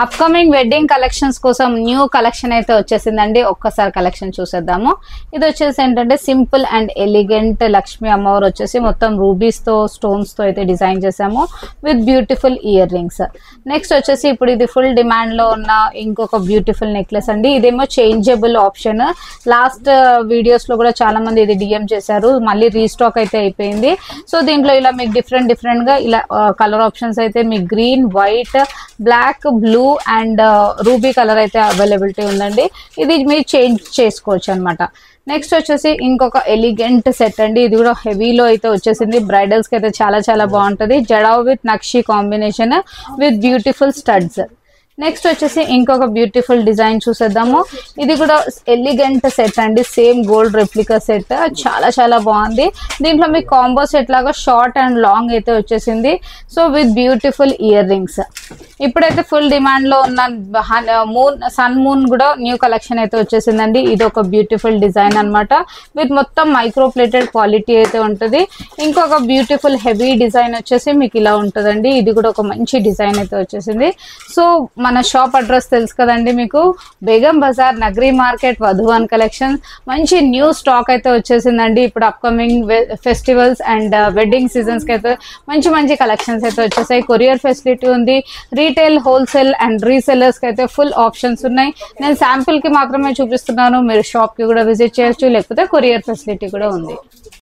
Upcoming wedding collections కోసం new collection అయితే వచ్చేసిందండి. ఒక్కసారి కలెక్షన్ చూసేద్దాము. ఇది వచ్చేసి ఏంటంటే సింపుల్ అండ్ ఎలిగెంట్ లక్ష్మీ అమ్మవారు వచ్చేసి మొత్తం రూబీస్ తో స్టోన్స్ తో అయితే డిజైన్ చేసాము with beautiful ear rings. Next వచ్చేసి ఇప్పుడు ఇది ఫుల్ డిమాండ్ లో ఉన్న ఇంకొక బ్యూటిఫుల్ నెక్లెస్ అండి. ఇదేమో చేంజబుల్ ఆప్షన్. లాస్ట్ వీడియోస్ లో కూడా చాలా మంది ఇది డిఎం చేశారు, మళ్ళీ రీస్టాక్ అయితే అయిపోయింది. సో దీంట్లో ఇలా మీకు డిఫరెంట్ గా ఇలా కలర్ ఆప్షన్స్ అయితే మీకు green, white, black, blue and ruby colour అయితే అవైలబిలిటీ ఉందండి. ఇది మీరు చేంజ్ చేసుకోవచ్చు అనమాట. నెక్స్ట్ వచ్చేసి ఇంకొక ఎలిగెంట్ సెట్ అండి. ఇది కూడా హెవీలో అయితే వచ్చేసింది. బ్రైడల్స్ కి అయితే చాలా బాగుంటది. Jadau with nakshi combination with beautiful studs. Next వచ్చేసి ఇంకొక బ్యూటిఫుల్ డిజైన్ చూసేద్దాము. ఇది కూడా ఎలిగెంట్ సెట్ అండి. Same gold replica set. చాలా బాగుంది. దీంట్లో మీకు కాంబో సెట్ లాగా షార్ట్ అండ్ లాంగ్ అయితే వచ్చేసింది. So with beautiful ear rings. ఇప్పుడైతే ఫుల్ డిమాండ్ లో ఉన్న సన్ మూన్ కూడా న్యూ కలెక్షన్ అయితే వచ్చేసిందండి. ఇది ఒక బ్యూటిఫుల్ డిజైన్ అనమాట. విత్ మొత్తం మైక్రో ప్లేటెడ్ క్వాలిటీ అయితే ఉంటుంది. ఇంకొక బ్యూటిఫుల్ హెవీ డిజైన్ వచ్చేసి మీకు ఇలా ఉంటుందండి. ఇది కూడా ఒక మంచి డిజైన్ అయితే వచ్చేసింది. సో మన షాప్ అడ్రస్ తెలుసు కదండి మీకు, బేగం బజార్, నగరీ మార్కెట్, వధువన్ కలెక్షన్. మంచి న్యూ స్టాక్ అయితే వచ్చేసిందండి. ఇప్పుడు upcoming festivals and wedding seasons కి అయితే మంచి కలెక్షన్స్ అయితే వచ్చేసాయి. కొరియర్ ఫెసిలిటీ ఉంది. రీటైల్, హోల్సేల్ అండ్ రీసెల్లర్స్ కి అయితే ఫుల్ ఆప్షన్స్ ఉన్నాయి. నేను శాంపుల్ కి మాత్రమే చూపిస్తున్నాను. మీరు షాప్ కి కూడా విజిట్ చేయొచ్చు, లేకపోతే కొరియర్ ఫెసిలిటీ కూడా ఉంది.